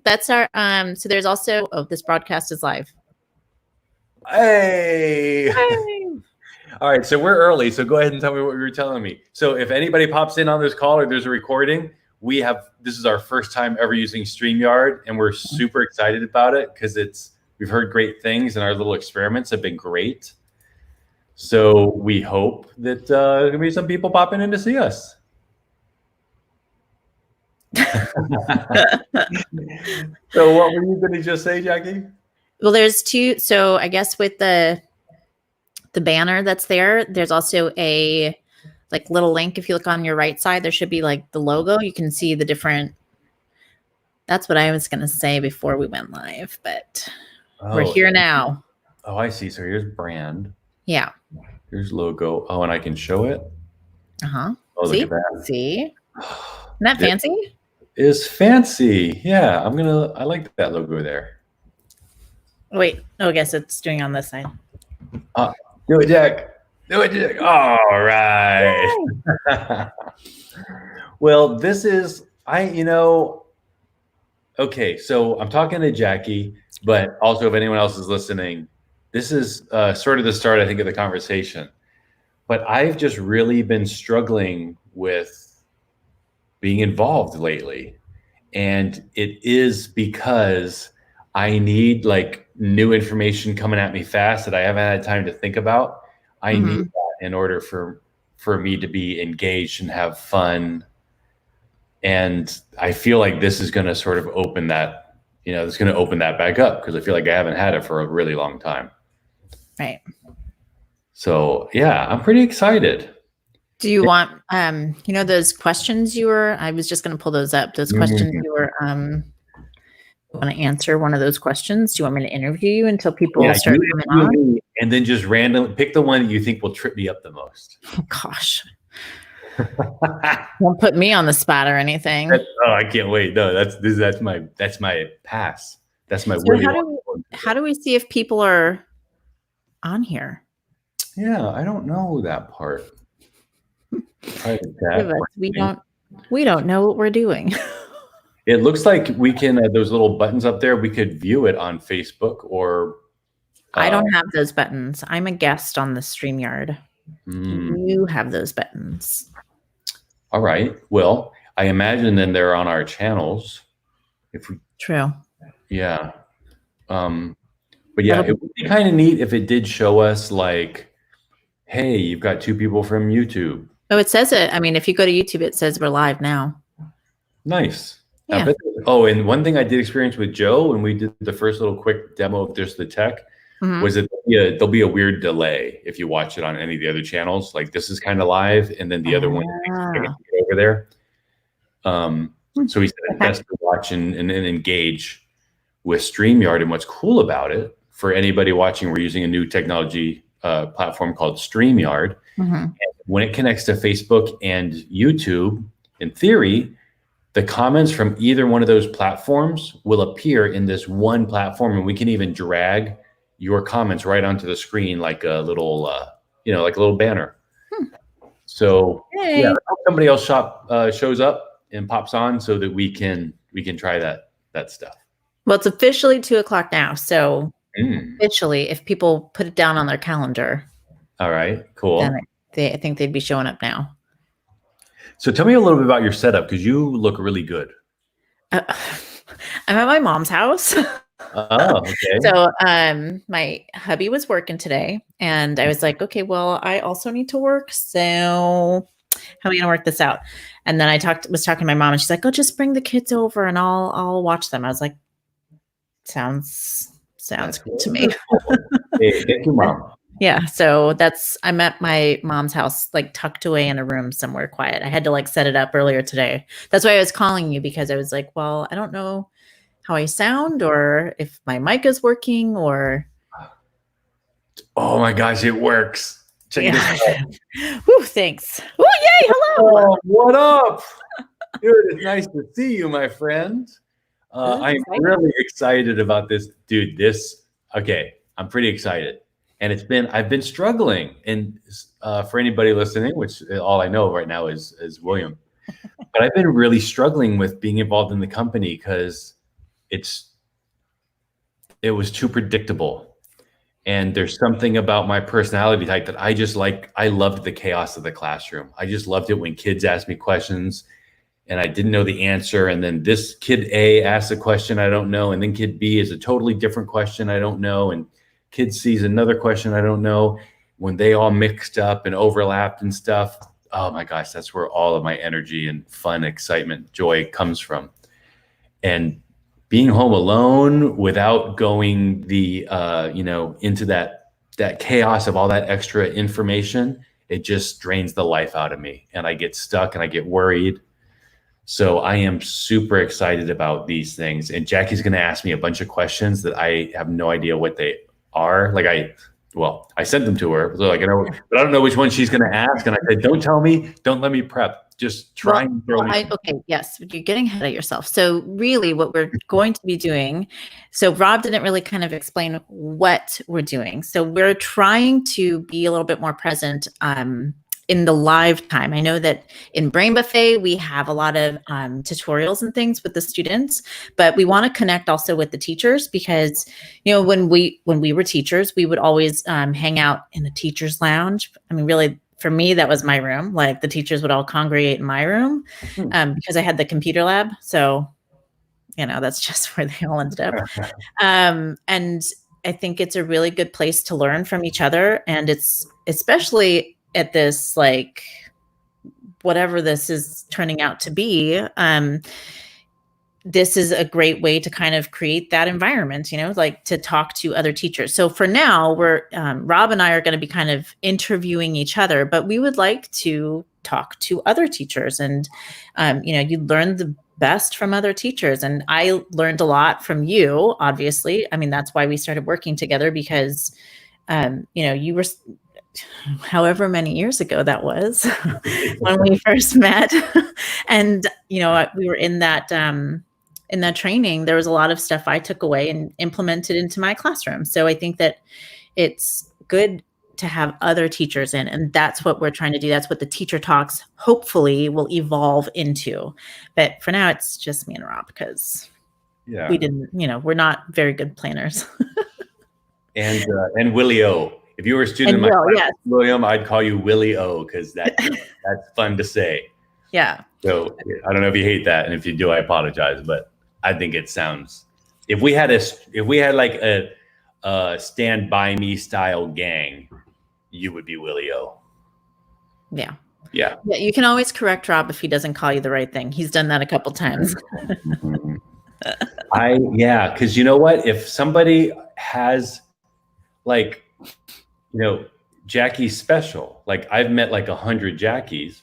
That's our so there's also this broadcast is live. Hey. All right, so we're early, so go ahead and tell me what you were telling me. So if anybody pops in on this call or there's a recording, this is our first time ever using StreamYard, and we're super excited about it because we've heard great things and our little experiments have been great. So we hope that there'll be some people popping in to see us. So what were you going to just say, Jackie? Well, there's two. So I guess with the banner that's there, there's also a like little link. If you look on your right side, there should be like the logo. You can see the different. That's what I was going to say before we went live, but we're here now. Oh, I see. So here's brand. Yeah. Here's logo. Oh, and I can show it. Oh, look at that. See? Isn't that fancy? Is fancy. Yeah, I like that logo there. Wait. Oh, I guess it's doing on this side. Do it, Jack. Do it, Jack. All right. Well, this is, okay, so I'm talking to Jackie, but also if anyone else is listening, this is sort of the start, I think, of the conversation. But I've just really been struggling with being involved lately. And it is because I need like new information coming at me fast that I haven't had time to think about. I need that in order for me to be engaged and have fun. And I feel like this is going to sort of open that, it's going to open that back up because I feel like I haven't had it for a really long time. Right. So yeah, I'm pretty excited. Do you want, those questions I was just going to pull those up. Those questions you were, want to answer one of those questions? Do you want me to interview you until people start coming on? And then just randomly pick the one that you think will trip me up the most. Oh, gosh. Won't put me on the spot or anything. I can't wait. No, that's my pass. That's my how do we see if people are on here? Yeah, I don't know that part. We don't know what we're doing. It looks like we can those little buttons up there. We could view it on Facebook or. I don't have those buttons. I'm a guest on the StreamYard. You have those buttons. All right. Well, I imagine then they're on our channels. True. Yeah. But yeah, it would be kind of neat if it did show us like, hey, you've got 2 people from YouTube. Oh, it says it. I mean, if you go to YouTube, it says we're live now. Nice. Yeah. And one thing I did experience with Joe when we did the first little quick demo of just the tech was that there'll be a weird delay if you watch it on any of the other channels. Like this is kind of live, and then the other one over there. So we said it's best to watch and engage with StreamYard. And what's cool about it, for anybody watching, we're using a new technology platform called StreamYard. And when it connects to Facebook and YouTube, in theory, the comments from either one of those platforms will appear in this one platform, and we can even drag your comments right onto the screen like a little, like a little banner. So yeah, somebody else shows up and pops on so that we can try that stuff. Well, it's officially 2:00 now, so officially, if people put it down on their calendar, all right, cool. Then I think they'd be showing up now. So tell me a little bit about your setup because you look really good. I'm at my mom's house. Oh, okay. So my hubby was working today, and I was like, okay, well, I also need to work. So how are we gonna work this out? And then I was talking to my mom, and she's like, oh, just bring the kids over and I'll watch them. I was like, sounds good to me. Hey, thank you, Mom. Yeah, so I'm at my mom's house, like tucked away in a room somewhere quiet. I had to like set it up earlier today. That's why I was calling you, because I was like, well, I don't know how I sound or if my mic is working or. Oh my gosh, it works. Check this out. Whew, thanks. Oh, yay, hello. Oh, what up? Dude, it's nice to see you, my friend. I'm really excited about this. Dude, okay, I'm pretty excited. And I've been struggling. And for anybody listening, which all I know right now is William, but I've been really struggling with being involved in the company because it was too predictable. And there's something about my personality type that I just like. I loved the chaos of the classroom. I just loved it when kids asked me questions and I didn't know the answer. And then this kid A asks a question I don't know. And then kid B is a totally different question I don't know. And kid C is another question I don't know. When they all mixed up and overlapped and stuff, oh my gosh, that's where all of my energy and fun, excitement, joy comes from. And being home alone without going the into that chaos of all that extra information, it just drains the life out of me, and I get stuck and I get worried. So I am super excited about these things, and Jackie's going to ask me a bunch of questions that I have no idea what they are. Like I sent them to her, so like but I don't know which one she's going to ask, and I said, "Don't tell me, don't let me prep. Just try and throw me." Okay, yes, you're getting ahead of yourself. So really what we're going to be doing, so Rob didn't really kind of explain what we're doing. So we're trying to be a little bit more present in the live time. I know that in Brainbuffet, we have a lot of tutorials and things with the students, but we want to connect also with the teachers because, when we were teachers, we would always hang out in the teacher's lounge. I mean, really, for me, that was my room. Like the teachers would all congregate in my room because I had the computer lab. So, that's just where they all ended up. And I think it's a really good place to learn from each other. And it's especially at this, like, whatever this is turning out to be, this is a great way to kind of create that environment, like to talk to other teachers. So for now, we're Rob and I are going to be kind of interviewing each other, but we would like to talk to other teachers. And, you learn the best from other teachers. And I learned a lot from you, obviously. I mean, that's why we started working together because, you were however many years ago that was when we first met. And, we were in that training. There was a lot of stuff I took away and implemented into my classroom. So I think that it's good to have other teachers in, and that's what we're trying to do. That's what the teacher talks hopefully will evolve into. But for now, it's just me and Rob because we didn't, we're not very good planners. and Willie O. If you were a student in my class, yes. William, I'd call you Willie O because that's fun to say. Yeah. So I don't know if you hate that, and if you do, I apologize. But I think it sounds. If we had like a Stand By Me style gang, you would be Willie O. Yeah. Yeah. Yeah. You can always correct Rob if he doesn't call you the right thing. He's done that a couple times. Because you know what? If somebody has like, Jackie's special. Like I've met like 100 Jackies,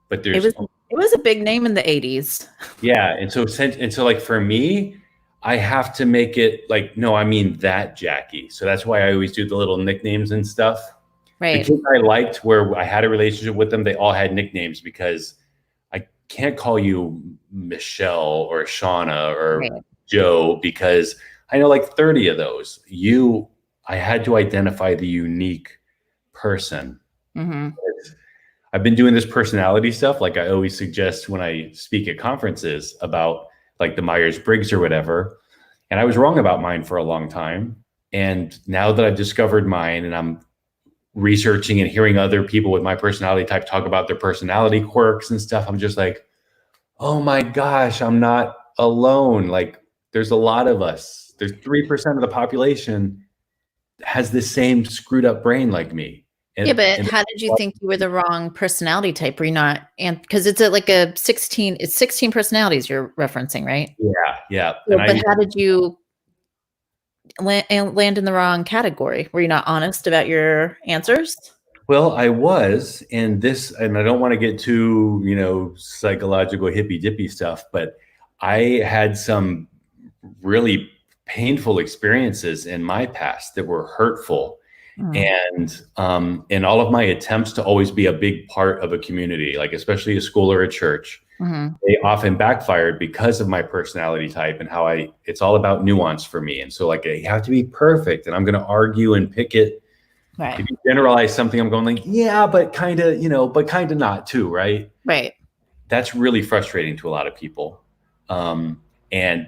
but there's it was a big name in the 80s. Yeah, and so like for me, I have to make it like, no, I mean that Jackie. So that's why I always do the little nicknames and stuff. Right. The kids I liked where I had a relationship with them, they all had nicknames because I can't call you Michelle or Shauna or Joe because I know like 30 of those. I had to identify the unique person. Mm-hmm. I've been doing this personality stuff. Like I always suggest when I speak at conferences about like the Myers-Briggs or whatever. And I was wrong about mine for a long time. And now that I've discovered mine and I'm researching and hearing other people with my personality type talk about their personality quirks and stuff, I'm just like, oh my gosh, I'm not alone. Like there's a lot of us. There's 3% of the population has the same screwed up brain like me. But how did you think you were the wrong personality type? Were you not? And because it's like it's 16 personalities you're referencing, right? Yeah. So, but how did you land in the wrong category? Were you not honest about your answers? Well, I was, and I don't want to get too, psychological hippy dippy stuff, but I had some really painful experiences in my past that were hurtful. And in all of my attempts to always be a big part of a community, like especially a school or a church, they often backfired because of my personality type and how it's all about nuance for me. And so like, you have to be perfect and I'm going to argue and pick it. Right. If you generalize something, I'm going like, yeah, but kind of not too, right? Right. That's really frustrating to a lot of people.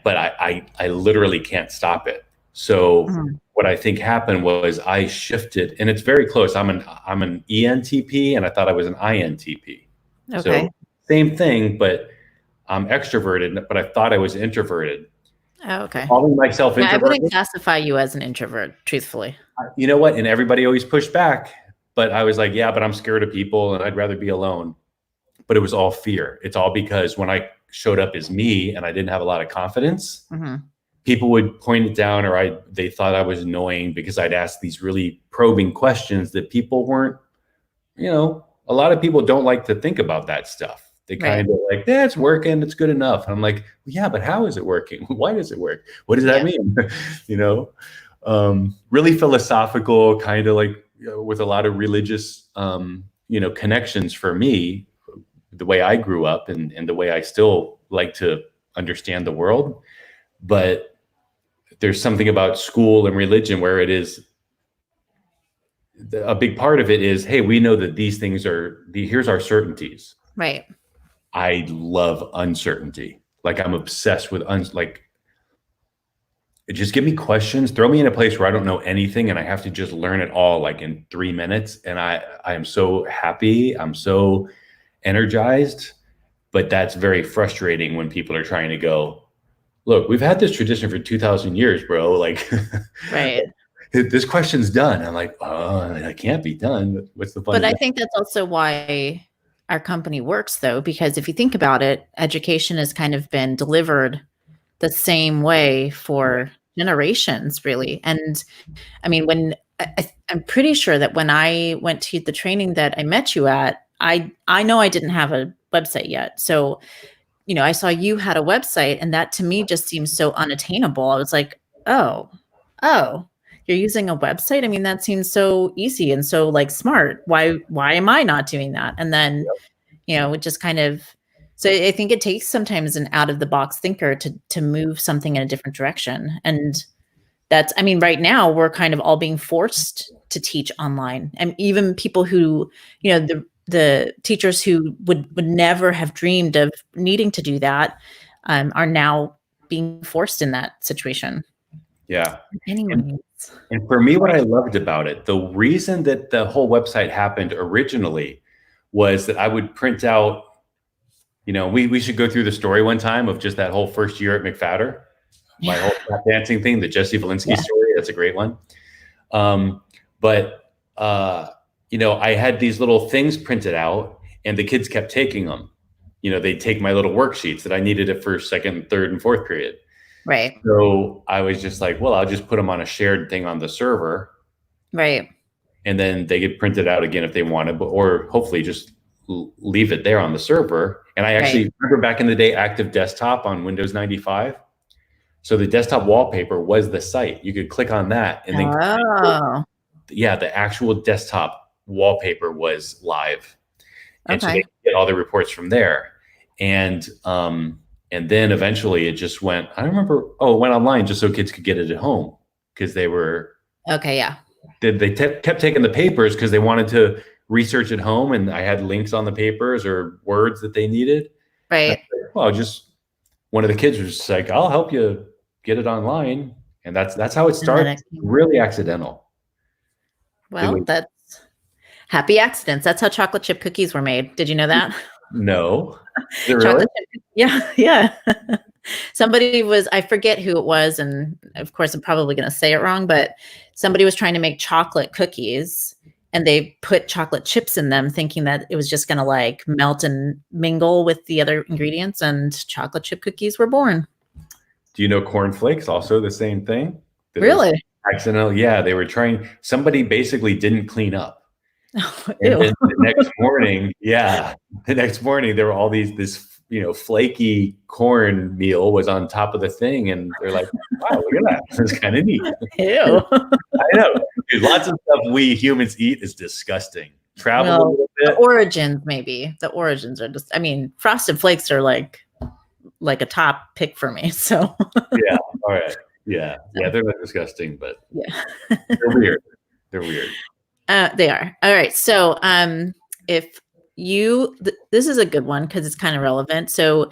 but I literally can't stop it. So what I think happened was I shifted, and it's very close. I'm an ENTP, and I thought I was an INTP. Okay. So same thing, but I'm extroverted, but I thought I was introverted. Oh, okay. Calling myself Yeah, I introverted. wouldn't classify you as an introvert, truthfully. You know what? And everybody always pushed back, but I was like, yeah, but I'm scared of people and I'd rather be alone. But it was all fear. It's all because when I showed up as me and I didn't have a lot of confidence, people would point it down, or they thought I was annoying because I'd ask these really probing questions that people weren't, a lot of people don't like to think about that stuff. They kind of like, yeah, it's working, it's good enough. And I'm like, yeah, but how is it working? Why does it work? What does that mean? Really philosophical, kind of like with a lot of religious, connections for me, the way I grew up and the way I still like to understand the world. But there's something about school and religion where it is a big part of it is, hey, we know that these things here's our certainties. Right. I love uncertainty. Like I'm obsessed with just give me questions, throw me in a place where I don't know anything and I have to just learn it all like in 3 minutes. And I am so happy. I'm so energized, but that's very frustrating when people are trying to go, look, we've had this tradition for 2,000 years, bro. Like, right. This question's done. I'm like, oh, it can't be done. What's the fun? But I think that's also why our company works, though, because if you think about it, education has kind of been delivered the same way for generations, really. And I mean, I'm pretty sure that when I went to the training that I met you at, I know I didn't have a website yet. So, I saw you had a website, and that to me just seems so unattainable. I was like, oh, you're using a website? I mean, that seems so easy and so like smart. Why am I not doing that? And then, it just kind of, so I think it takes sometimes an out of the box thinker to move something in a different direction. And right now we're kind of all being forced to teach online. And even people who, the teachers who would never have dreamed of needing to do that are now being forced in that situation. Yeah. Anyways. And for me, what I loved about it, the reason that the whole website happened originally was that I would print out, we should go through the story one time of just that whole first year at McFatter, my whole tap dancing thing, the Jesse Valinsky story. That's a great one. I had these little things printed out and the kids kept taking them. They'd take my little worksheets that I needed it for second, third, and fourth period. Right. So I was just like, well, I'll just put them on a shared thing on the server. Right. And then they get printed out again if they wanted, or hopefully just leave it there on the server. And I actually remember back in the day, Active Desktop on Windows 95. So the desktop wallpaper was the site. You could click on that and then the actual desktop wallpaper was live. And so they could get all the reports from there. And then eventually it just went, I remember, it went online just so kids could get it at home because they were. Okay, yeah. They kept taking the papers because they wanted to research at home, and I had links on the papers or words that they needed. Right. Well, just one of the kids was just like, I'll help you get it online. And that's how it started. Really accidental. Well, that's happy accidents. That's how chocolate chip cookies were made. Did you know that? No. Really? Yeah. Somebody I forget who it was. And of course, I'm probably going to say it wrong, but somebody was trying to make chocolate cookies and they put chocolate chips in them thinking that it was just going to like melt and mingle with the other ingredients, and chocolate chip cookies were born. Do you know cornflakes? Also the same thing? Really? Accidental. Yeah. They were somebody basically didn't clean up. And then the next morning, there were all this flaky corn meal was on top of the thing, and they're like, "Wow, look at that! It's kind of neat." Ew. I know. Dude, lots of stuff we humans eat is disgusting. Travel a little bit. The origins, maybe. The origins are just. I mean, Frosted Flakes are like a top pick for me. So. Yeah. All right. Yeah. Yeah. They're not disgusting, but they're weird. They're weird. They are. All right. So if this is a good one because it's kind of relevant. So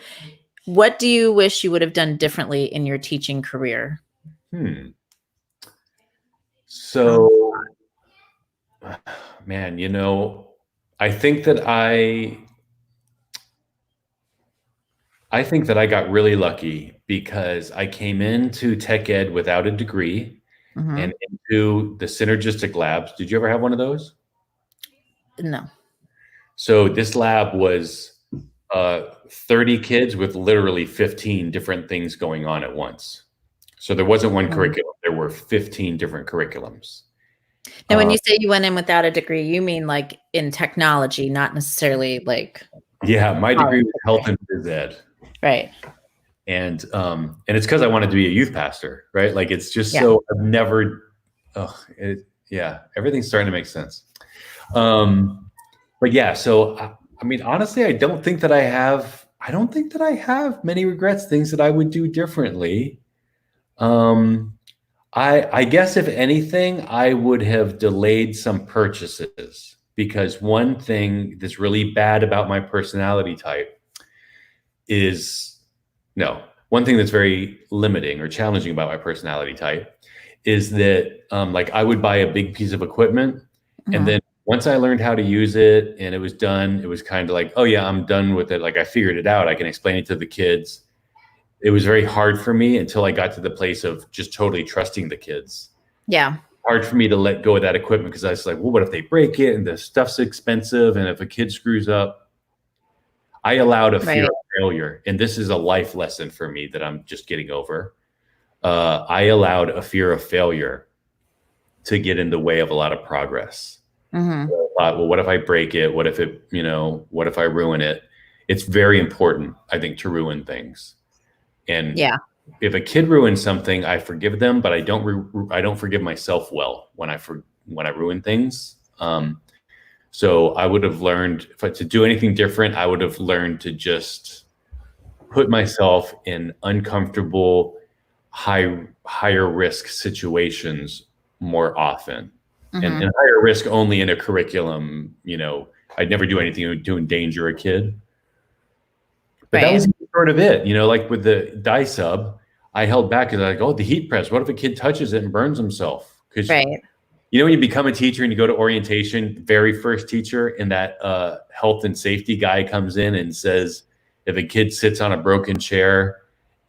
What do you wish you would have done differently in your teaching career? So, man, I think that I got really lucky because I came into tech ed without a degree Mm-hmm. and into the synergistic labs. Did you ever have one of those? No. So this lab was 30 kids with literally 15 different things going on at once. So there wasn't one curriculum. There were 15 different curriculums. Now, when you say you went in without a degree, you mean like in technology, not necessarily like. Yeah, my degree was health and phys ed. Right. And it's because I wanted to be a youth pastor, right? Like it's just so I've never, everything's starting to make sense. But yeah, so I mean, honestly, I don't think that I have many regrets, things that I would do differently. I guess if anything, I would have delayed some purchases because one thing that's really bad about my personality type one thing that's very limiting or challenging about my personality type is that like I would buy a big piece of equipment and then once I learned how to use it and it was done, it was kind of like, oh yeah, I'm done with it. Like I figured it out. I can explain it to the kids. It was very hard for me until I got to the place of just totally trusting the kids. Yeah. Hard for me to let go of that equipment because I was like, well, what if they break it and the stuff's expensive? And if a kid screws up, I allowed a fear of failure. And this is a life lesson for me that I'm just getting over. I allowed a fear of failure to get in the way of a lot of progress. Mm-hmm. So I thought, well, what if I break it? What if what if I ruin it? It's very important, I think, to ruin things. And if a kid ruins something, I forgive them, but I don't forgive myself well when I ruin things. So I would have learned to do anything different. I would have learned to just put myself in uncomfortable, higher risk situations more often, and higher risk only in a curriculum. I'd never do anything to endanger a kid. But that was sort of it, like with the dye sub, I held back because I was like, oh, the heat press. What if a kid touches it and burns himself? Because when you become a teacher and you go to orientation, very first teacher, and that health and safety guy comes in and says, if a kid sits on a broken chair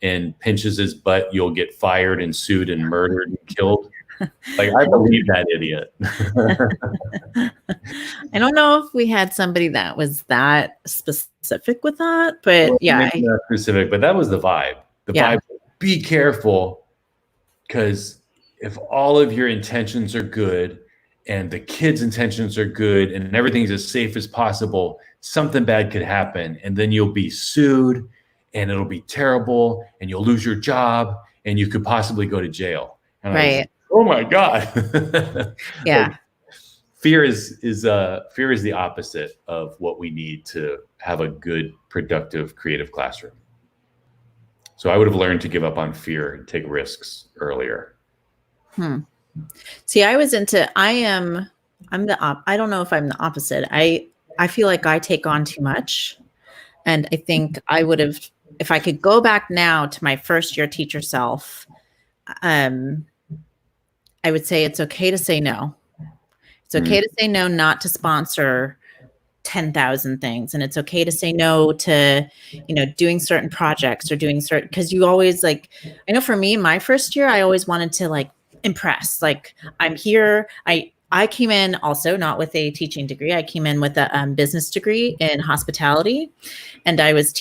and pinches his butt, you'll get fired and sued and murdered and killed. Like, I believe that idiot. I don't know if we had somebody that was that specific with that, but not specific, but that was the vibe. The vibe, be careful, because if all of your intentions are good and the kids' intentions are good and everything's as safe as possible, something bad could happen and then you'll be sued and it'll be terrible and you'll lose your job and you could possibly go to jail. And I was like, oh my God. Yeah. Fear is the opposite of what we need to have a good, productive, creative classroom. So I would have learned to give up on fear and take risks earlier. See, I don't know if I'm the opposite. I feel like I take on too much. And I think I would have, if I could go back now to my first year teacher self, I would say it's okay to say no. It's okay to say no, not to sponsor 10,000 things. And it's okay to say no to, doing certain projects or doing certain, because you always I know for me, my first year, I always wanted to impress. Like, I'm here. I came in also not with a teaching degree. I came in with a business degree in hospitality. And I was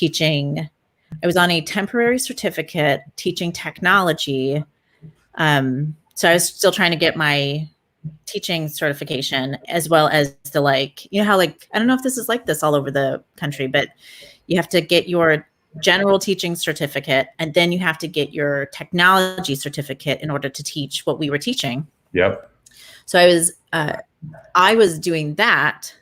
on a temporary certificate teaching technology. So I was still trying to get my teaching certification, as well as how I don't know if this is like this all over the country, but you have to get your general teaching certificate and then you have to get your technology certificate in order to teach what we were teaching. Yep. So I was doing that,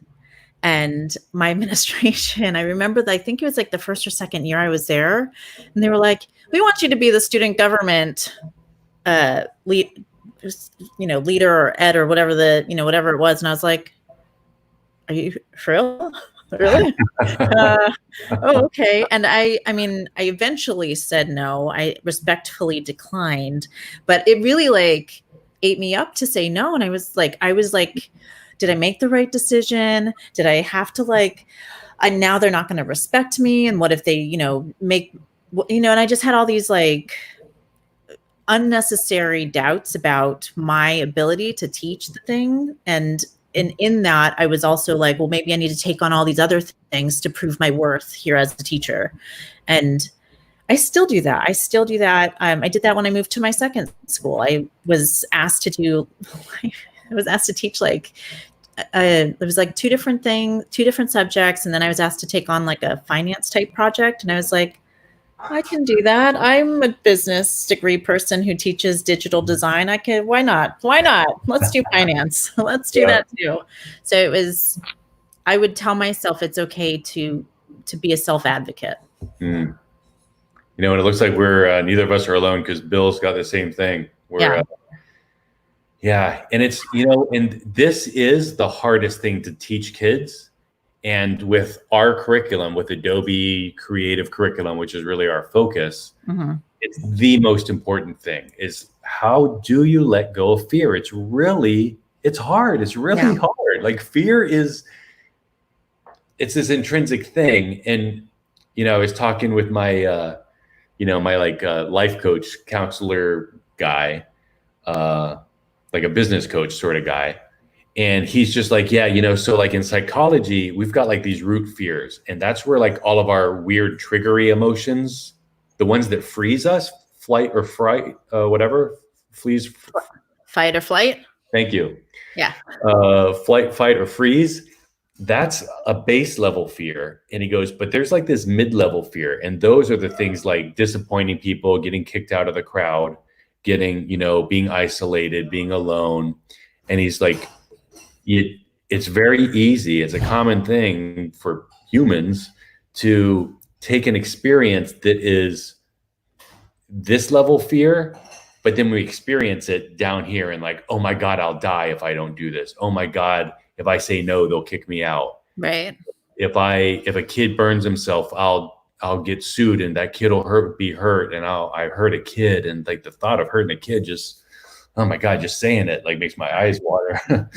and my administration, I remember I think it was the first or second year I was there, and they were like, we want you to be the student government leader or ed or whatever whatever it was. And I was like, are you for real? Really? Oh, okay. And I mean, I eventually said no. I respectfully declined, but it really like ate me up to say no. And I was like, did I make the right decision? Did I have to like, now they're not going to respect me. And what if they, and I just had all these like unnecessary doubts about my ability to teach the thing. And in that, I was also like, well, maybe I need to take on all these other things to prove my worth here as a teacher. And I still do that. I did that when I moved to my second school. I was asked to teach like, it was like two different subjects. And then I was asked to take on like a finance type project. And I was like, I can do that. I'm a business degree person who teaches digital design. Why not? Let's do finance. Let's do that too. So I would tell myself it's okay to be a self-advocate. And it looks like we're, neither of us are alone because Bill's got the same thing. And it's, and this is the hardest thing to teach kids. And with our curriculum, with Adobe Creative Curriculum, which is really our focus, it's the most important thing is how do you let go of fear? It's hard. It's really hard. Like fear it's this intrinsic thing. And, I was talking with my, my like life coach, counselor guy, like a business coach sort of guy. And he's just like, so like in psychology, we've got like these root fears. And that's where like all of our weird triggery emotions, the ones that freeze us, flight or fright, whatever, fight or flight. Thank you. Yeah. Flight, fight, or freeze. That's a base level fear. And he goes, but there's like this mid-level fear. And those are the things like disappointing people, getting kicked out of the crowd, getting, being isolated, being alone. And he's like, it's very easy. It's a common thing for humans to take an experience that is this level fear, but then we experience it down here and like, oh my God, I'll die if I don't do this. Oh my God, if I say no, they'll kick me out. Right. If a kid burns himself, I'll get sued and that kid will be hurt and I hurt a kid. And like the thought of hurting a kid just, oh my God, just saying it like makes my eyes water.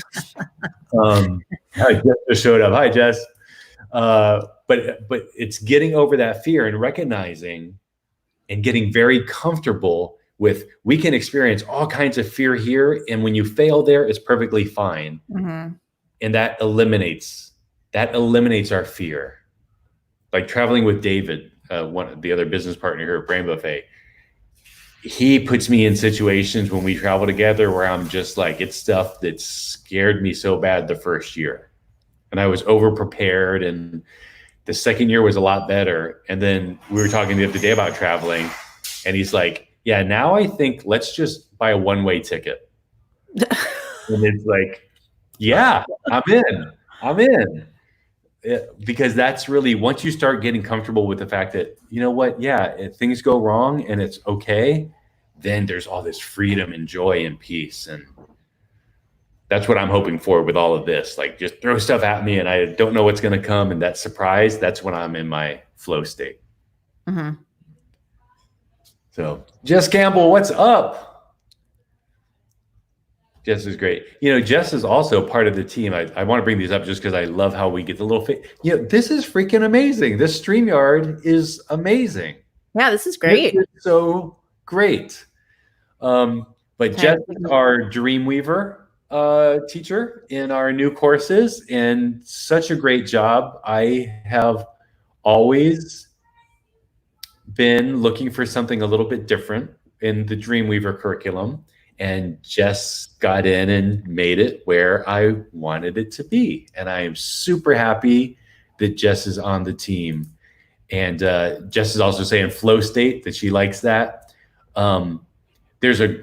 Jess just showed up. Hi, Jess. But it's getting over that fear and recognizing and getting very comfortable with, we can experience all kinds of fear here. And when you fail there, it's perfectly fine. And that eliminates our fear. Like traveling with David, the other business partner here at Brainbuffet, he puts me in situations when we travel together where I'm just like, it's stuff that scared me so bad the first year. And I was over prepared. And the second year was a lot better. And then we were talking the other day about traveling. And he's like, yeah, now I think let's just buy a one-way ticket. And it's like, yeah, I'm in. Because that's really, once you start getting comfortable with the fact that, you know what, if things go wrong and it's okay, then there's all this freedom and joy and peace. And that's what I'm hoping for with all of this. Like just throw stuff at me and I don't know what's going to come. And that surprise, that's when I'm in my flow state. So Jess Campbell, what's up? Jess is great. Jess is also part of the team. I want to bring these up just because I love how we get the little this is freaking amazing. This StreamYard is amazing. Yeah, this is great. This is so great. But Jess is our Dreamweaver teacher in our new courses, and such a great job. I have always been looking for something a little bit different in the Dreamweaver curriculum. And Jess got in and made it where I wanted it to be. And I am super happy that Jess is on the team. And Jess is also saying flow state, that she likes that. There's a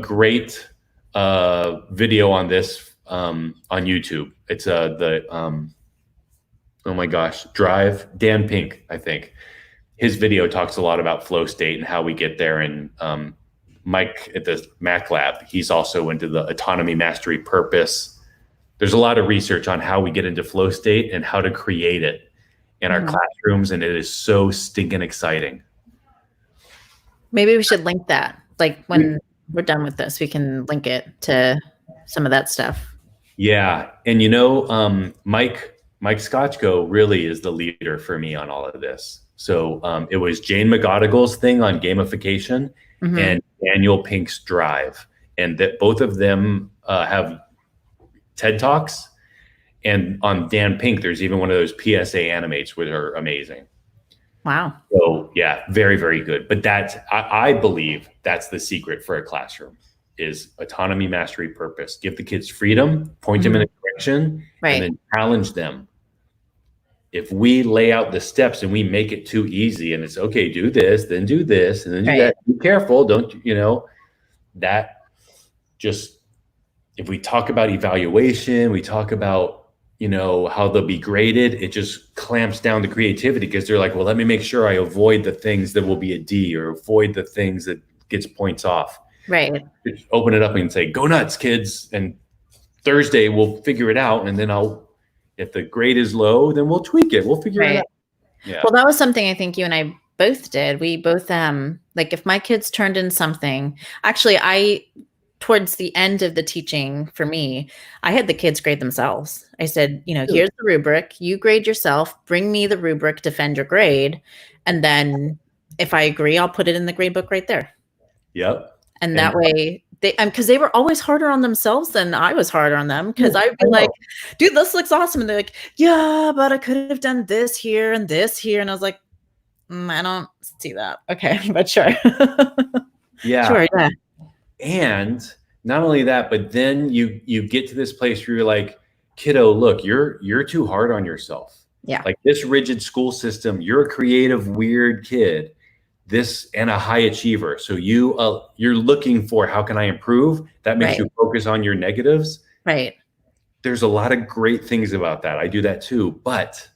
great video on this on YouTube. It's oh my gosh, Drive, Dan Pink, I think. His video talks a lot about flow state and how we get there. And Mike at the Mac Lab, he's also into the autonomy, mastery, purpose there's a lot of research on how we get into flow state and how to create it in our classrooms, and it is so stinking exciting. Maybe we should link that. Like when we're done with this, we can link it to some of that stuff. Yeah. And Mike Scotchko really is the leader for me on all of this. So it was Jane McGonigal's thing on gamification and Daniel Pink's drive. And that both of them have TED Talks. And on Dan Pink, there's even one of those PSA animates, which are amazing. Wow. So yeah, very, very good. But I believe that's the secret for a classroom is autonomy, mastery, purpose. Give the kids freedom, point them in a direction, and then challenge them. If we lay out the steps and we make it too easy and it's okay, do this, then do this, and then do that. Be careful. Don't, that just, if we talk about evaluation, we talk about, how they'll be graded, it just clamps down the creativity because they're like, well, let me make sure I avoid the things that will be a D or avoid the things that gets points off. Right. Just open it up and say, go nuts, kids. And Thursday we'll figure it out. And then if the grade is low, then we'll tweak it. We'll figure it out. Yeah. Well, that was something I think you and I both did. We both, like if my kids turned in something, actually towards the end of the teaching for me, I had the kids grade themselves. I said, here's the rubric, you grade yourself, bring me the rubric, defend your grade. And then if I agree, I'll put it in the grade book right there. Yep. And that way because they were always harder on themselves than I was harder on them. Cause I'd be like, dude, this looks awesome. And they're like, yeah, but I could have done this here and this here. And I was like, I don't see that. Okay. But sure. Yeah. Sure. Yeah. And not only that, but then you get to this place where you're like, kiddo, look, you're too hard on yourself. Yeah. Like this rigid school system, you're a creative, weird kid, and a high achiever. So you're looking for, how can I improve? That makes you focus on your negatives. Right. There's a lot of great things about that. I do that too, but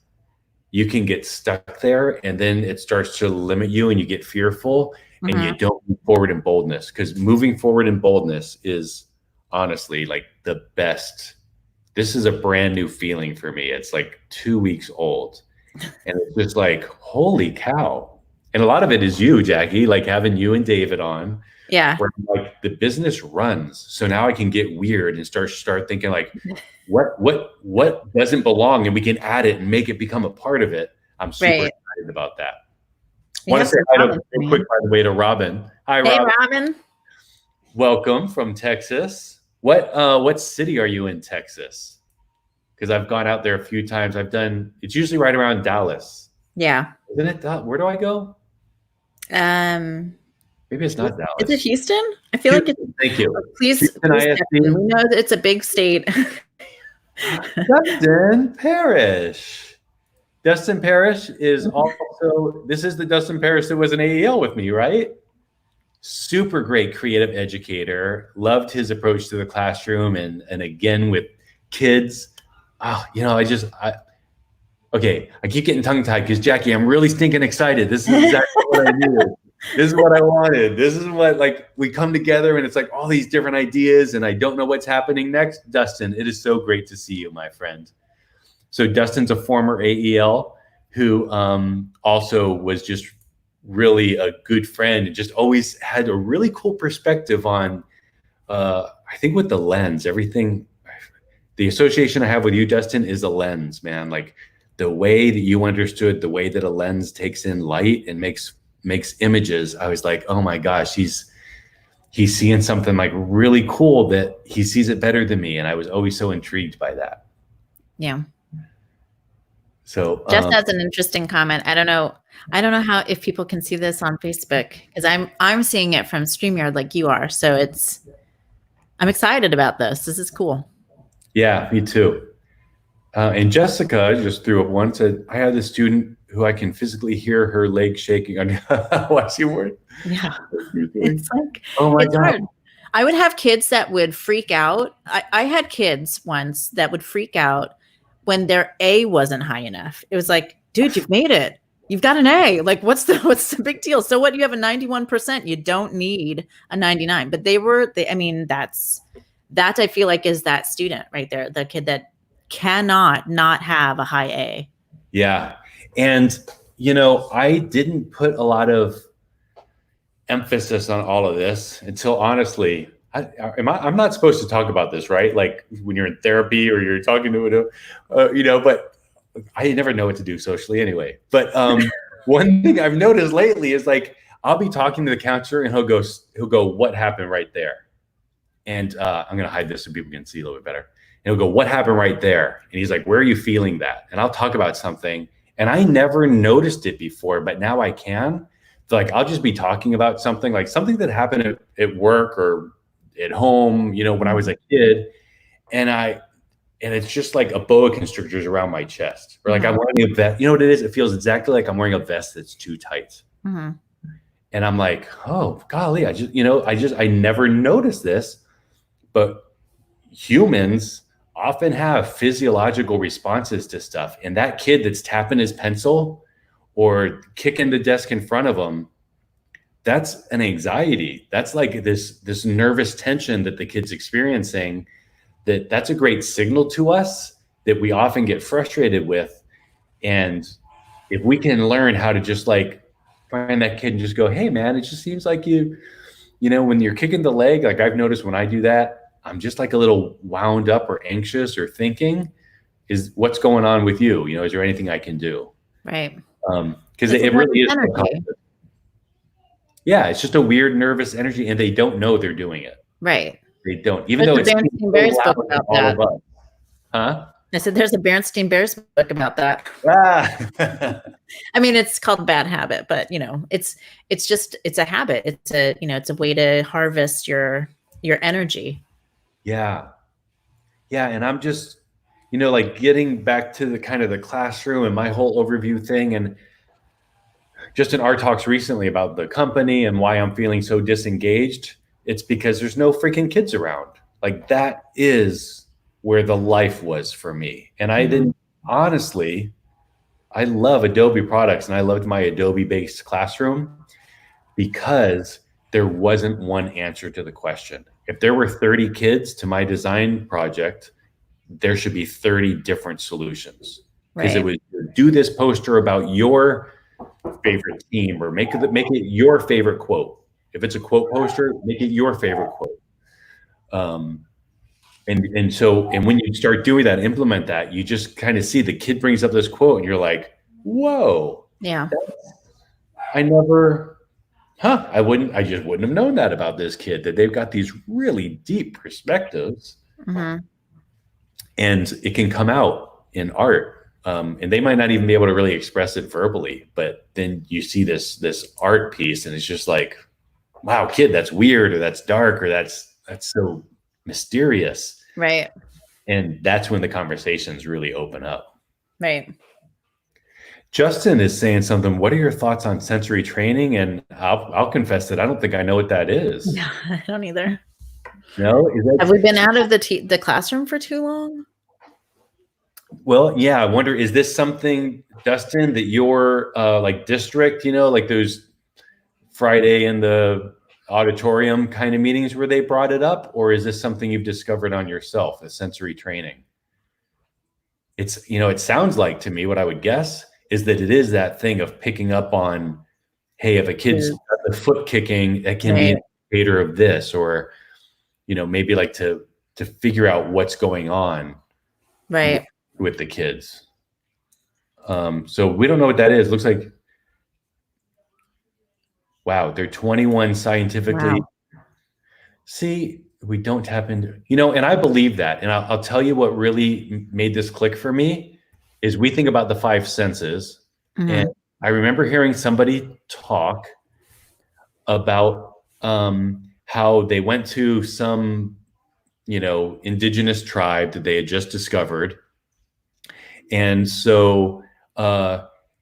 you can get stuck there and then it starts to limit you and you get fearful. And you don't move forward in boldness, because moving forward in boldness is honestly like the best. This is a brand new feeling for me. It's like 2 weeks old and it's just like, holy cow. And a lot of it is you, Jackie, like having you and David on. Yeah. Where like the business runs. So now I can get weird and start thinking like, what doesn't belong, and we can add it and make it become a part of it. I'm super excited about that. I want to say hi real quick, by the way, to Robin. Hi, Robin. Hey, Robin. Welcome from Texas. What city are you in Texas? Because I've gone out there a few times. It's usually right around Dallas. Yeah. Isn't it? Where do I go? Maybe it's not Dallas. Is it Houston? I feel like it's. Thank you. Please. We know that it's a big state. Dustin Parrish. Dustin Parrish is also, this is the Dustin Parrish that was an AEL with me, right? Super great creative educator. Loved his approach to the classroom and again with kids. I keep getting tongue-tied because Jackie, I'm really stinking excited. This is exactly what I needed. This is what I wanted. This is what, like, we come together and it's like all these different ideas and I don't know what's happening next. Dustin, it is so great to see you, my friend. So Dustin's a former AEL who also was just really a good friend and just always had a really cool perspective on, I think with the lens, everything, the association I have with you, Dustin, is a lens, man. Like the way that you understood the way that a lens takes in light and makes images. I was like, oh my gosh, he's seeing something like really cool that he sees it better than me. And I was always so intrigued by that. Yeah. So Jess has an interesting comment. I don't know how, if people can see this on Facebook, because I'm seeing it from StreamYard like you are. So I'm excited about this. This is cool. Yeah, me too. And Jessica just threw up one, said, I have this student who I can physically hear her leg shaking on watch you work. Yeah. It's like, oh my God. Hard. I would have kids that would freak out. I had kids once that would freak out when their A wasn't high enough. It was like, dude, you've made it. You've got an A. Like, what's the big deal? So what? You have a 91%. You don't need a 99. But that I feel like is that student right there, the kid that cannot not have a high A. Yeah. And, I didn't put a lot of emphasis on all of this until honestly, I'm not supposed to talk about this, right? Like when you're in therapy or you're talking to, but I never know what to do socially anyway. But one thing I've noticed lately is like, I'll be talking to the counselor and he'll go, what happened right there? And I'm going to hide this so people can see a little bit better. And he'll go, what happened right there? And he's like, where are you feeling that? And I'll talk about something. And I never noticed it before, but now I can. So like, I'll just be talking about something like something that happened at work or at home, when I was a kid. And it's just like a boa constrictors around my chest. Or like I'm wearing a vest. You know what it is? It feels exactly like I'm wearing a vest that's too tight. Mm-hmm. And I'm like, oh, golly, I never noticed this. But humans often have physiological responses to stuff. And that kid that's tapping his pencil or kicking the desk in front of him, that's an anxiety. That's like this nervous tension that the kid's experiencing. That's a great signal to us that we often get frustrated with. And if we can learn how to just like find that kid and just go, hey man, it just seems like when you're kicking the leg, like I've noticed when I do that, I'm just like a little wound up or anxious or thinking, is what's going on with you? Is there anything I can do? Right. Because it really is. Yeah, it's just a weird nervous energy, and they don't know they're doing it. Right. They don't, even though it's Berenstain Bears book about that. Huh? I said there's a Berenstain Bears book about that. I mean, it's called Bad Habit, but it's a habit. It's a way to harvest your energy. Yeah. Yeah. And I'm just, like getting back to the kind of the classroom and my whole overview thing. And just in our talks recently about the company and why I'm feeling so disengaged, it's because there's no freaking kids around. Like that is where the life was for me. And I didn't, honestly, I love Adobe products and I loved my Adobe based classroom because there wasn't one answer to the question. If there were 30 kids to my design project, there should be 30 different solutions. Because it was do this poster about your favorite team or make it your favorite quote. If it's a quote poster, make it your favorite quote. And when you start doing that, implement that, you just kind of see the kid brings up this quote and you're like, whoa. Yeah. I just wouldn't have known that about this kid, that they've got these really deep perspectives. Mm-hmm. And it can come out in art. And they might not even be able to really express it verbally, but then you see this art piece and it's just like, wow, kid, that's weird, or that's dark, or that's so mysterious. Right. And that's when the conversations really open up. Right. Justin is saying something. What are your thoughts on sensory training? And I'll confess that I don't think I know what that is. No, I don't either. No? Have we been out of the classroom for too long? Well, yeah. I wonder, is this something, Dustin, that your like district, like those Friday in the auditorium kind of meetings where they brought it up? Or is this something you've discovered on yourself, the sensory training? It's, it sounds like to me, what I would guess is that it is that thing of picking up on, hey, if a kid's the foot kicking, that can be an indicator of this, or, maybe like to figure out what's going on with the kids. So we don't know what that is. Looks like, wow, they're 21 scientifically. Wow. See, we don't tap into, and I believe that. And I'll tell you what really made this click for me is we think about the five senses. Mm-hmm. And I remember hearing somebody talk about how they went to some, indigenous tribe that they had just discovered. And so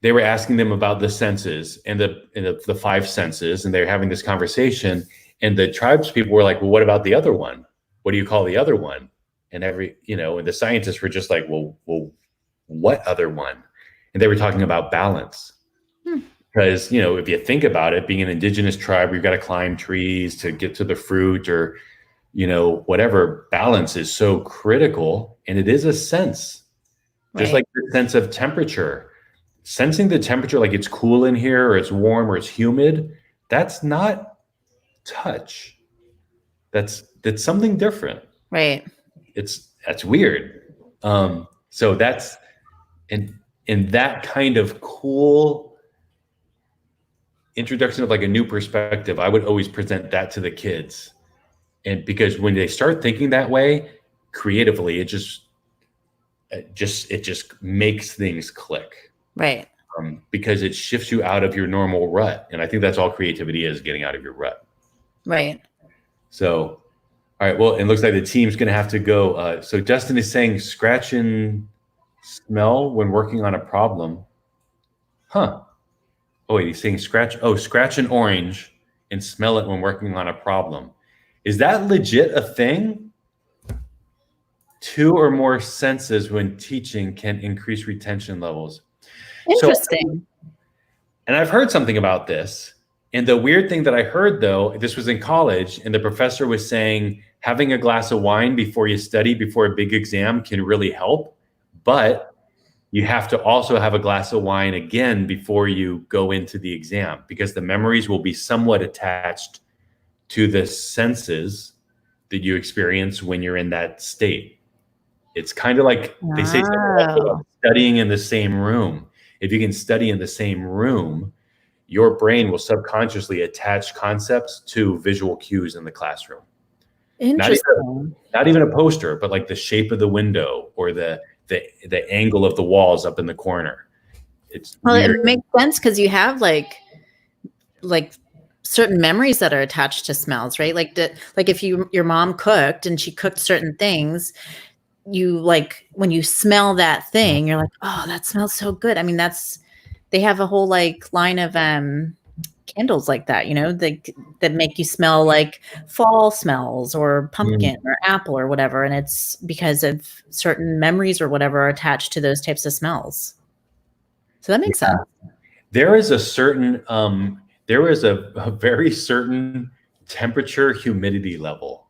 they were asking them about the senses and the five senses, and they were having this conversation. And the tribes people were like, well, what about the other one? What do you call the other one? And and the scientists were just like, well, what other one? And they were talking about balance. Because, if you think about it, being an indigenous tribe, we've got to climb trees to get to the fruit, or, whatever balance is so critical. And it is a sense, just like the sense of temperature. Sensing the temperature, like it's cool in here or it's warm or it's humid, that's not touch. That's something different. Right. That's weird. So that's in that kind of cool introduction of like a new perspective, I would always present that to the kids. And because when they start thinking that way creatively, it just makes things click. Right. Because it shifts you out of your normal rut. And I think that's all creativity is, getting out of your rut. Right. So, all right. Well, it looks like the team's going to have to go. So Justin is saying scratch and smell when working on a problem. Huh. Oh, wait, he's saying scratch an orange and smell it when working on a problem. Is that legit a thing? 2 or more senses when teaching can increase retention levels. Interesting. And I've heard something about this. And the weird thing that I heard, though, this was in college, and the professor was saying having a glass of wine before you study, before a big exam, can really help. But you have to also have a glass of wine again before you go into the exam, because the memories will be somewhat attached to the senses that you experience when you're in that state. It's kind of like they say studying in the same room. If you can study in the same room, your brain will subconsciously attach concepts to visual cues in the classroom. Interesting. Not even a poster, but like the shape of the window or the angle of the walls up in the corner. It's weird. It makes sense because you have like certain memories that are attached to smells, right? Like if your mom cooked and she cooked certain things, you like when you smell that thing, you're like, oh, that smells so good. I mean, they have a whole like line of candles like that, that make you smell like fall smells or pumpkin or apple or whatever. And it's because of certain memories or whatever are attached to those types of smells. So that makes sense. There is a certain, there is a very certain temperature humidity level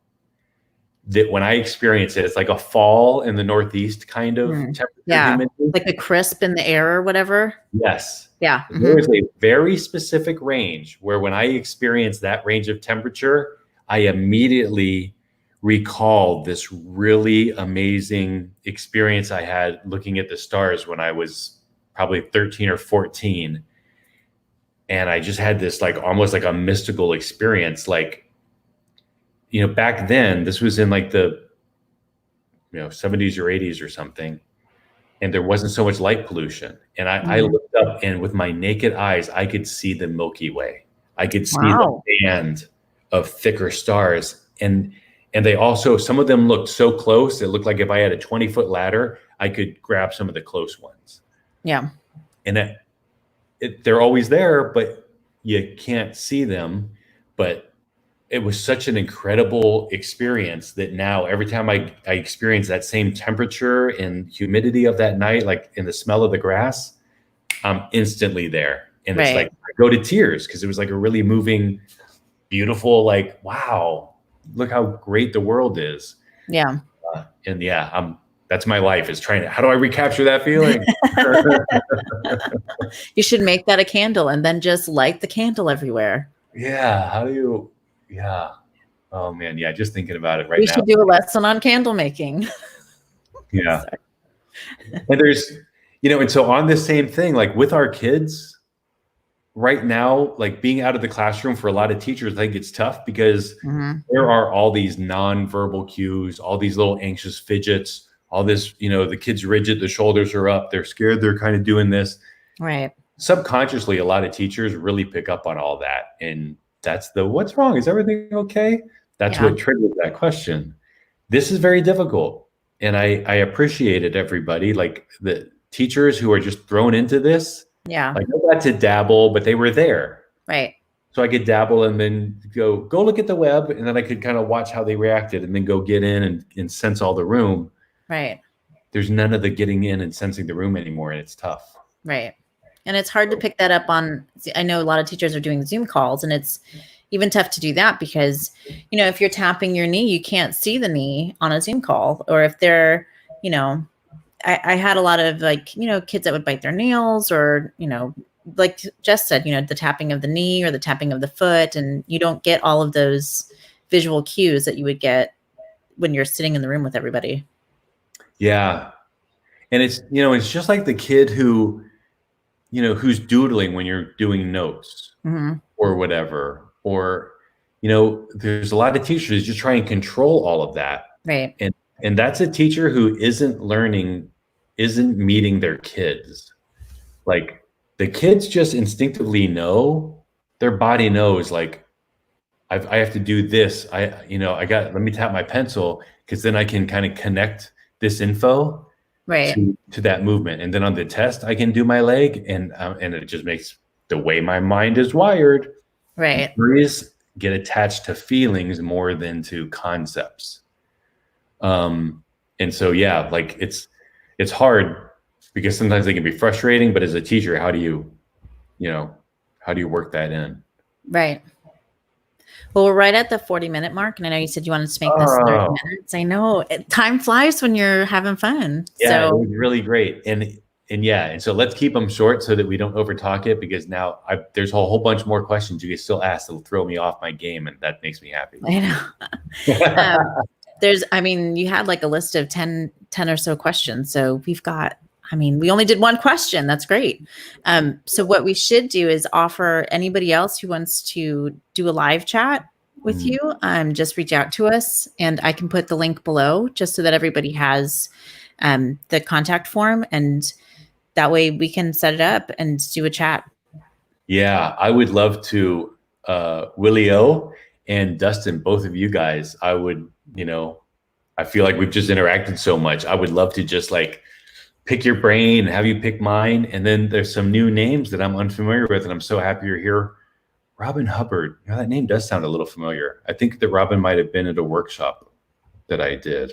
that when I experience it, it's like a fall in the Northeast kind of temperature humidity. Like a crisp in the air or whatever. Yes. Yeah. There is a very specific range where when I experience that range of temperature, I immediately recall this really amazing experience I had looking at the stars when I was probably 13 or 14. And I just had this like almost like a mystical experience. Like, back then, this was in like the 70s or 80s or something. And there wasn't so much light pollution. And I looked up, and with my naked eyes, I could see the Milky Way. I could see the band of thicker stars. And they also, some of them looked so close, it looked like if I had a 20-foot ladder, I could grab some of the close ones. Yeah. And they're always there, but you can't see them. But it was such an incredible experience that now every time I experience that same temperature and humidity of that night, like in the smell of the grass, I'm instantly there. And it's like, I go to tears because it was like a really moving, beautiful, like, wow, look how great the world is. Yeah. That's my life, is trying to, how do I recapture that feeling? You should make that a candle and then just light the candle everywhere. Yeah. How do you, yeah. Oh man. Yeah. Just thinking about it right now. We should do a lesson on candle making. Yeah. And there's, and so on this same thing, like with our kids right now, like being out of the classroom for a lot of teachers, I think it's tough because there are all these nonverbal cues, all these little anxious fidgets, all this, the kid's rigid, the shoulders are up, they're scared, they're kind of doing this. Right. Subconsciously, a lot of teachers really pick up on all that. And that's what's wrong? Is everything okay? That's what triggered that question. This is very difficult. And I appreciated everybody, like the teachers who are just thrown into this. Yeah. Like I got to dabble, but they were there. Right. So I could dabble and then go look at the web. And then I could kind of watch how they reacted and then go get in and sense all the room. Right. There's none of the getting in and sensing the room anymore. And it's tough. Right. And it's hard to pick that up on, I know a lot of teachers are doing Zoom calls, and it's, even tough to do that because, you know, if you're tapping your knee, you can't see the knee on a Zoom call. Or if they're, you know, I had a lot of like, you know, kids that would bite their nails or, you know, like Jess said, you know, the tapping of the knee or the tapping of the foot. And you don't get all of those visual cues that you would get when you're sitting in the room with everybody. Yeah. And it's, you know, it's just like the kid who, you know, who's doodling when you're doing notes or whatever. Or, you know, there's a lot of teachers just try and control all of that. Right. And that's a teacher who isn't meeting their kids. Like the kids just instinctively know, their body knows, like, I have to do this. Let me tap my pencil because then I can kind of connect this info to that movement. And then on the test, I can do my leg and it just makes the way my mind is wired. Right. Memories get attached to feelings more than to concepts. And so, yeah, like it's hard because sometimes they can be frustrating, but as a teacher, how do you work that in? Right. Well, we're right at the 40-minute mark, and I know you said you wanted to make this 30 minutes. I know time flies when you're having fun. Yeah, so. It was really great. And so let's keep them short so that we don't overtalk it, because now there's a whole bunch more questions you can still ask that'll throw me off my game, and that makes me happy. I know. You had like a list of 10 or so questions. So we only did one question. That's great. So what we should do is offer anybody else who wants to do a live chat with you, just reach out to us, and I can put the link below just so that everybody has the contact form, and that way we can set it up and do a chat. Yeah, I would love to, Willie O and Dustin, both of you guys. I would, I feel like we've just interacted so much. I would love to just like pick your brain, have you pick mine. And then there's some new names that I'm unfamiliar with, and I'm so happy you're here. Robin Hubbard. That name does sound a little familiar. I think that Robin might have been at a workshop that I did.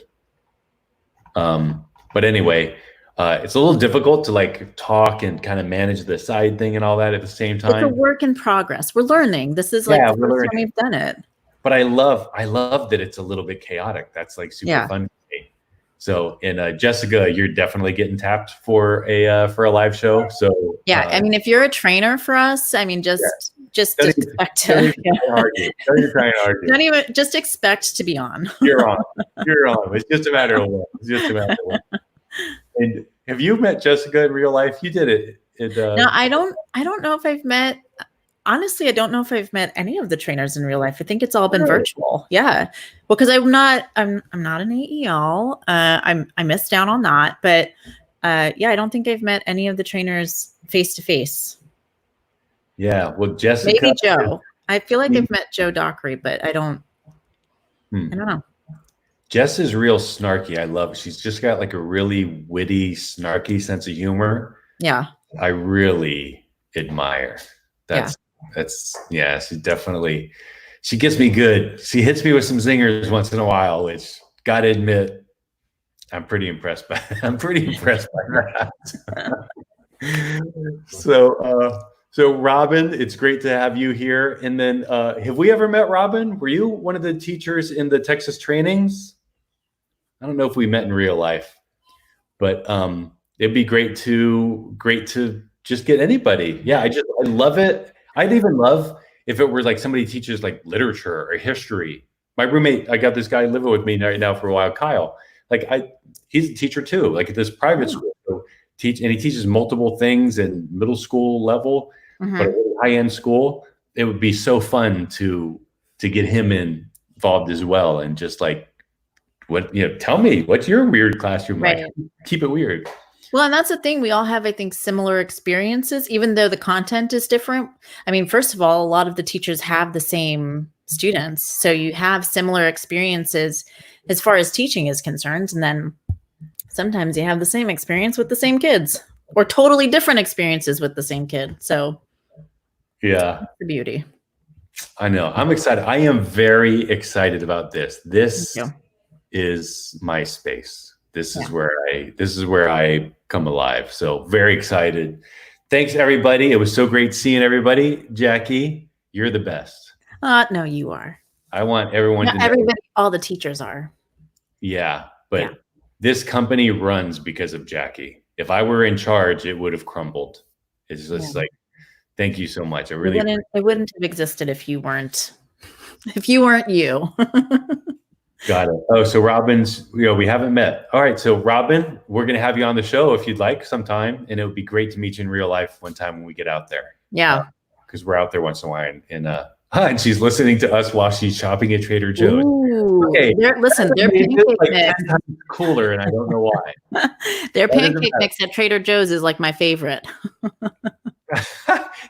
But anyway, it's a little difficult to like talk and kind of manage the side thing and all that at the same time. It's a work in progress. We're learning. This is like the first time we've done it. But I love that it's a little bit chaotic. That's like super fun to me. So, and Jessica, you're definitely getting tapped for a live show. So yeah, if you're a trainer for us, just expect to. Don't try and argue. Don't even just expect to be on. You're on. It's just a matter of when. And have you met Jessica in real life? You did it. No, I don't know if I've met. Honestly, I don't know if I've met any of the trainers in real life. I think it's all been virtual. Yeah. Well, because I'm not an AEL. I missed out on that. But I don't think I've met any of the trainers face to face. Yeah. Well, Jessica. Maybe Joe. I feel like I've met Joe Dockery, but I don't know. Jess is real snarky. I love it. She's just got like a really witty, snarky sense of humor. Yeah. I really admire. She gets me good. She hits me with some zingers once in a while, which gotta admit, I'm pretty impressed by that. So Robin, it's great to have you here. And then have we ever met Robin? Were you one of the teachers in the Texas trainings? I don't know if we met in real life, but it'd be great to just get anybody. Yeah, I love it. I'd even love if it were like somebody teaches like literature or history. My roommate, I got this guy living with me right now for a while, Kyle. He's a teacher too, like at this private school. So he teaches multiple things in middle school level, but a really high-end school. It would be so fun to get him involved as well, and just like tell me what's your weird classroom like. Keep it weird. Well, and that's the thing. We all have, I think, similar experiences, even though the content is different. First of all, a lot of the teachers have the same students. So you have similar experiences as far as teaching is concerned. And then sometimes you have the same experience with the same kids, or totally different experiences with the same kid. So yeah, that's the beauty. I know. I'm excited. I am very excited about this. This is my space. This is where I come alive. So very excited. Thanks everybody. It was so great seeing everybody. Jackie, you're the best. No, you are. I want everyone to know. Everybody, all the teachers are. Yeah, but this company runs because of Jackie. If I were in charge, it would have crumbled. It's just like, thank you so much. I really it wouldn't have existed if you weren't you. Got it. Oh, so Robin's, we haven't met. All right. So Robin, we're going to have you on the show if you'd like sometime. And it would be great to meet you in real life one time when we get out there. Yeah. Because we're out there once in a while. And she's listening to us while she's shopping at Trader Joe's. Ooh, okay. Listen, their pancake mix 10 times cooler, and I don't know why. Their pancake mix at Trader Joe's is like my favorite.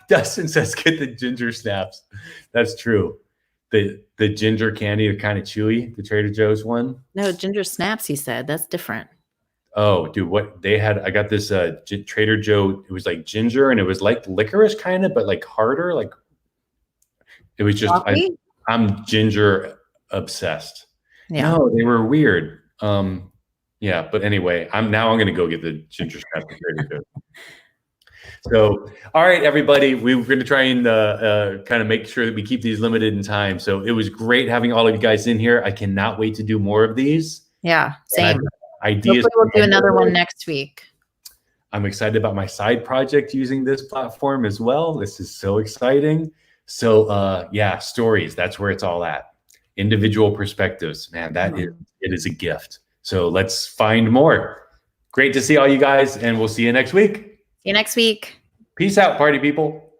Dustin says, get the ginger snaps. That's true. The ginger candy are kind of chewy, the Trader Joe's one. No, ginger snaps, he said. That's different. Oh, dude, what they had, I got this Trader Joe, it was like ginger and it was like licorice kind of, but like harder. Like it was just, I'm ginger obsessed. Yeah. No, they were weird. Yeah, but anyway, I'm going to go get the ginger snaps at Trader Joe's. So, all right, everybody, we're going to try and kind of make sure that we keep these limited in time. So it was great having all of you guys in here. I cannot wait to do more of these. Yeah, same. Ideas. Hopefully we'll do another one next week. I'm excited about my side project using this platform as well. This is so exciting. So yeah, stories, that's where it's all at. Individual perspectives, man, it is a gift. So let's find more. Great to see all you guys, and we'll see you next week. See you next week. Peace out, party people.